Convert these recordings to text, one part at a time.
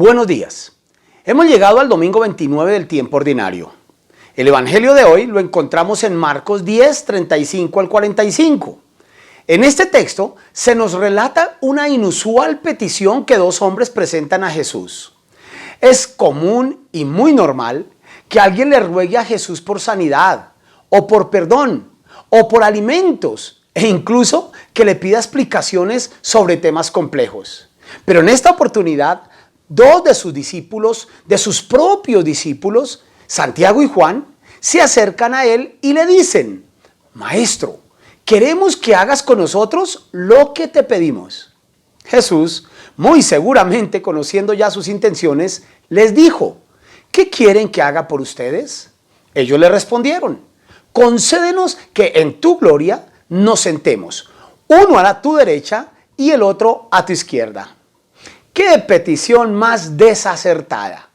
Buenos días. Hemos llegado al domingo 29 del tiempo ordinario. El evangelio de hoy lo encontramos en Marcos 10, 35 al 45. En este texto se nos relata una inusual petición que dos hombres presentan a Jesús. Es común y muy normal que alguien le ruegue a Jesús por sanidad, o por perdón, o por alimentos, e incluso que le pida explicaciones sobre temas complejos. Pero en esta oportunidad, dos de sus discípulos, de sus propios discípulos, Santiago y Juan, se acercan a él y le dicen: Maestro, queremos que hagas con nosotros lo que te pedimos. Jesús, muy seguramente conociendo ya sus intenciones, les dijo: ¿qué quieren que haga por ustedes? Ellos le respondieron: concédenos que en tu gloria nos sentemos, uno a tu derecha y el otro a tu izquierda. ¡Qué petición más desacertada!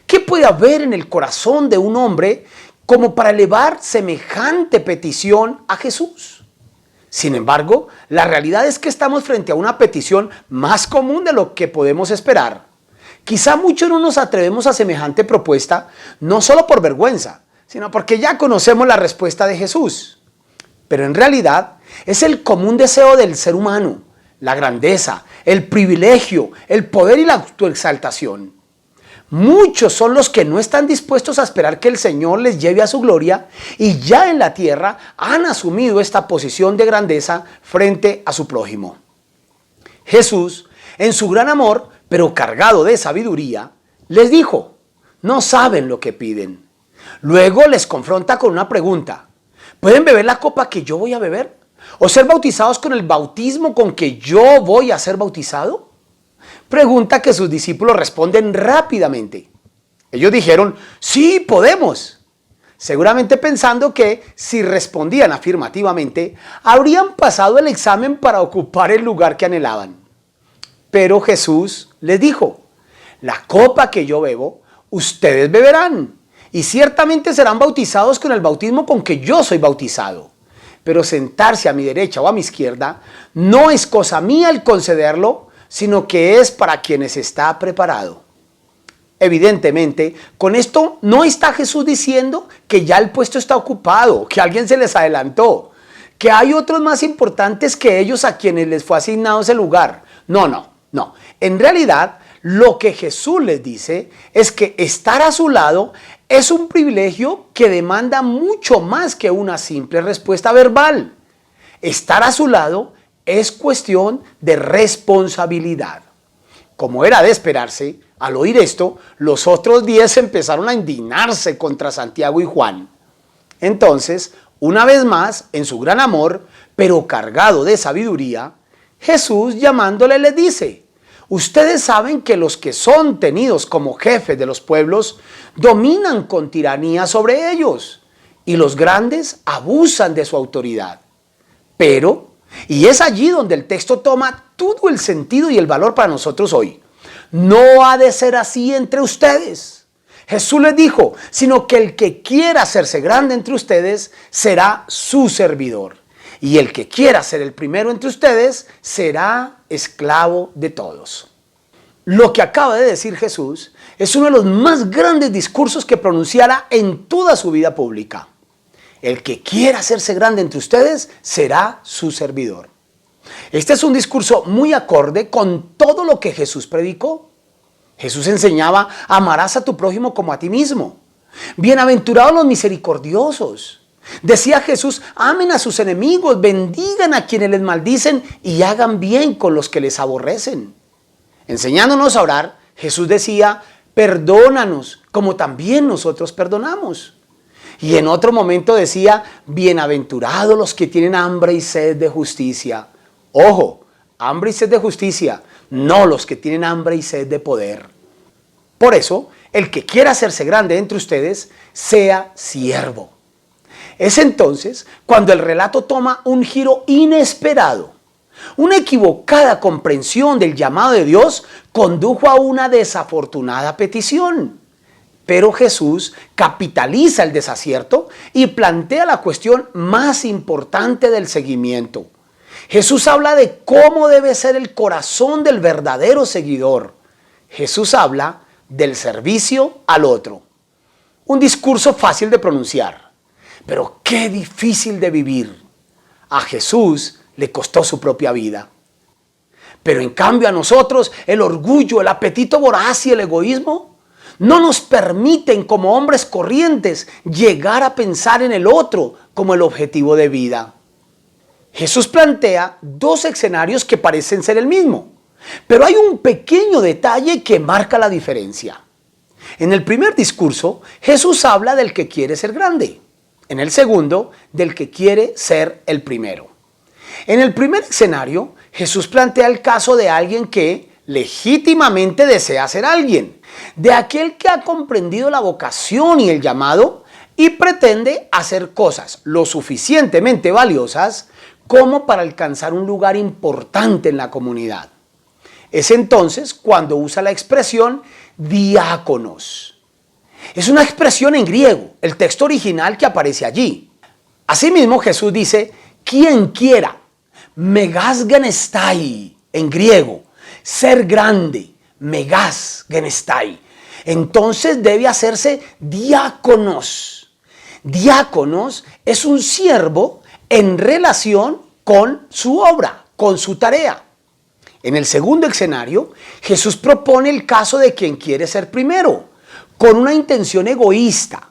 ¿Qué puede haber en el corazón de un hombre como para elevar semejante petición a Jesús? Sin embargo, la realidad es que estamos frente a una petición más común de lo que podemos esperar. Quizá muchos no nos atrevemos a semejante propuesta, no solo por vergüenza, sino porque ya conocemos la respuesta de Jesús. Pero en realidad es el común deseo del ser humano, la grandeza, el privilegio, el poder y la autoexaltación. Muchos son los que no están dispuestos a esperar que el Señor les lleve a su gloria y ya en la tierra han asumido esta posición de grandeza frente a su prójimo. Jesús, en su gran amor, pero cargado de sabiduría, les dijo: no saben lo que piden. Luego les confronta con una pregunta: ¿pueden beber la copa que yo voy a beber? ¿O ser bautizados con el bautismo con que yo voy a ser bautizado? Pregunta que sus discípulos responden rápidamente. Ellos dijeron: sí, podemos. Seguramente pensando que si respondían afirmativamente, habrían pasado el examen para ocupar el lugar que anhelaban. Pero Jesús les dijo: la copa que yo bebo, ustedes beberán, y ciertamente serán bautizados con el bautismo con que yo soy bautizado. Pero sentarse a mi derecha o a mi izquierda no es cosa mía el concederlo, sino que es para quienes está preparado. Evidentemente, con esto no está Jesús diciendo que ya el puesto está ocupado, que alguien se les adelantó, que hay otros más importantes que ellos a quienes les fue asignado ese lugar. No. En realidad, lo que Jesús les dice es que estar a su lado es un privilegio que demanda mucho más que una simple respuesta verbal. Estar a su lado es cuestión de responsabilidad. Como era de esperarse, al oír esto, los otros 10 empezaron a indignarse contra Santiago y Juan. Entonces, una vez más, en su gran amor, pero cargado de sabiduría, Jesús, llamándole, les dice: ustedes saben que los que son tenidos como jefes de los pueblos dominan con tiranía sobre ellos, y los grandes abusan de su autoridad. Pero, y es allí donde el texto toma todo el sentido y el valor para nosotros hoy, no ha de ser así entre ustedes. Jesús les dijo: sino que el que quiera hacerse grande entre ustedes será su servidor, y el que quiera ser el primero entre ustedes será esclavo de todos. Lo que acaba de decir Jesús es uno de los más grandes discursos que pronunciara en toda su vida pública. El que quiera hacerse grande entre ustedes será su servidor. Este es un discurso muy acorde con todo lo que Jesús predicó. Jesús enseñaba: amarás a tu prójimo como a ti mismo. Bienaventurados los misericordiosos. Decía Jesús: amen a sus enemigos, bendigan a quienes les maldicen y hagan bien con los que les aborrecen. Enseñándonos a orar, Jesús decía: perdónanos como también nosotros perdonamos. Y en otro momento decía: bienaventurados los que tienen hambre y sed de justicia. Ojo, hambre y sed de justicia, no los que tienen hambre y sed de poder. Por eso, el que quiera hacerse grande entre ustedes, sea siervo. Es entonces cuando el relato toma un giro inesperado. Una equivocada comprensión del llamado de Dios condujo a una desafortunada petición. Pero Jesús capitaliza el desacierto y plantea la cuestión más importante del seguimiento. Jesús habla de cómo debe ser el corazón del verdadero seguidor. Jesús habla del servicio al otro. Un discurso fácil de pronunciar, pero qué difícil de vivir. A Jesús le costó su propia vida. Pero en cambio a nosotros el orgullo, el apetito voraz y el egoísmo no nos permiten como hombres corrientes llegar a pensar en el otro como el objetivo de vida. Jesús plantea dos escenarios que parecen ser el mismo, pero hay un pequeño detalle que marca la diferencia. En el primer discurso, Jesús habla del que quiere ser grande. En el segundo, del que quiere ser el primero. En el primer escenario, Jesús plantea el caso de alguien que legítimamente desea ser alguien, de aquel que ha comprendido la vocación y el llamado y pretende hacer cosas lo suficientemente valiosas como para alcanzar un lugar importante en la comunidad. Es entonces cuando usa la expresión diáconos. Es una expresión en griego, el texto original que aparece allí. Asimismo, Jesús dice, quien quiera, megas genestai, en griego, ser grande, megas genestai. Entonces debe hacerse diáconos. Diáconos es un siervo en relación con su obra, con su tarea. En el segundo escenario, Jesús propone el caso de quien quiere ser primero, con una intención egoísta.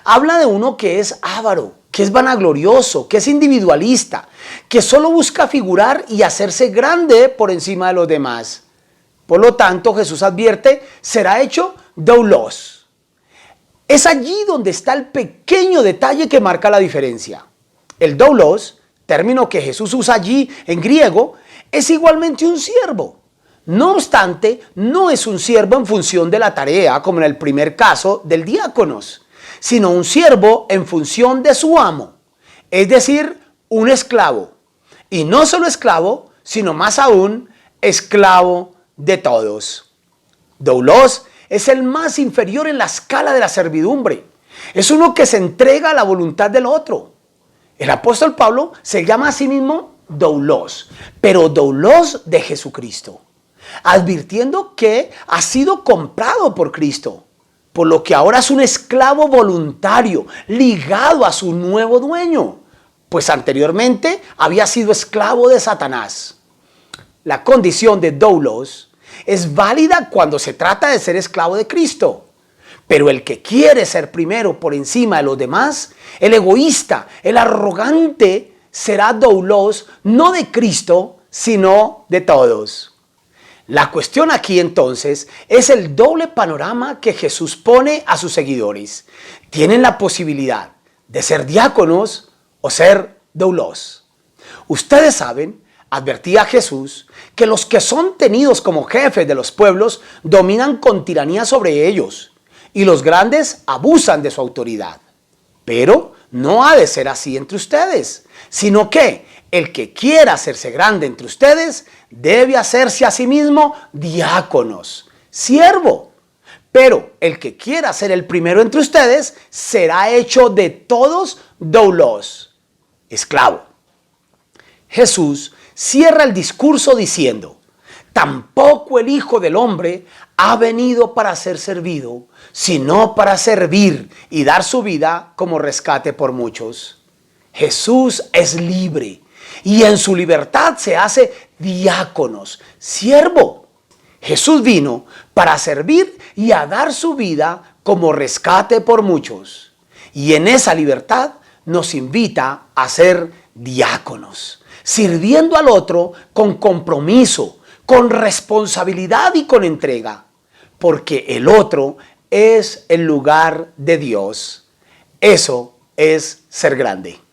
Habla de uno que es avaro, que es vanaglorioso, que es individualista, que solo busca figurar y hacerse grande por encima de los demás. Por lo tanto, Jesús advierte, será hecho doulos. Es allí donde está el pequeño detalle que marca la diferencia. El doulos, término que Jesús usa allí en griego, es igualmente un siervo. No obstante, no es un siervo en función de la tarea, como en el primer caso del diáconos, sino un siervo en función de su amo, es decir, un esclavo. Y no solo esclavo, sino más aún, esclavo de todos. Doulos es el más inferior en la escala de la servidumbre. Es uno que se entrega a la voluntad del otro. El apóstol Pablo se llama a sí mismo doulos, pero doulos de Jesucristo, advirtiendo que ha sido comprado por Cristo, por lo que ahora es un esclavo voluntario, ligado a su nuevo dueño, pues anteriormente había sido esclavo de Satanás. La condición de doulos es válida cuando se trata de ser esclavo de Cristo. Pero el que quiere ser primero por encima de los demás, el egoísta, el arrogante, será doulos no de Cristo, sino de todos. La cuestión aquí entonces es el doble panorama que Jesús pone a sus seguidores. Tienen la posibilidad de ser diáconos o ser doulos. Ustedes saben, advertía Jesús, que los que son tenidos como jefes de los pueblos dominan con tiranía sobre ellos y los grandes abusan de su autoridad. Pero no ha de ser así entre ustedes, sino que el que quiera hacerse grande entre ustedes debe hacerse a sí mismo diáconos, siervo. Pero el que quiera ser el primero entre ustedes será hecho de todos doulos, esclavo. Jesús cierra el discurso diciendo, tampoco el Hijo del Hombre ha venido para ser servido, sino para servir y dar su vida como rescate por muchos. Jesús es libre y en su libertad se hace diáconos, siervo. Jesús vino para servir y a dar su vida como rescate por muchos. Y en esa libertad nos invita a ser diáconos, sirviendo al otro con compromiso, con responsabilidad y con entrega, porque el otro es el lugar de Dios. Eso es ser grande.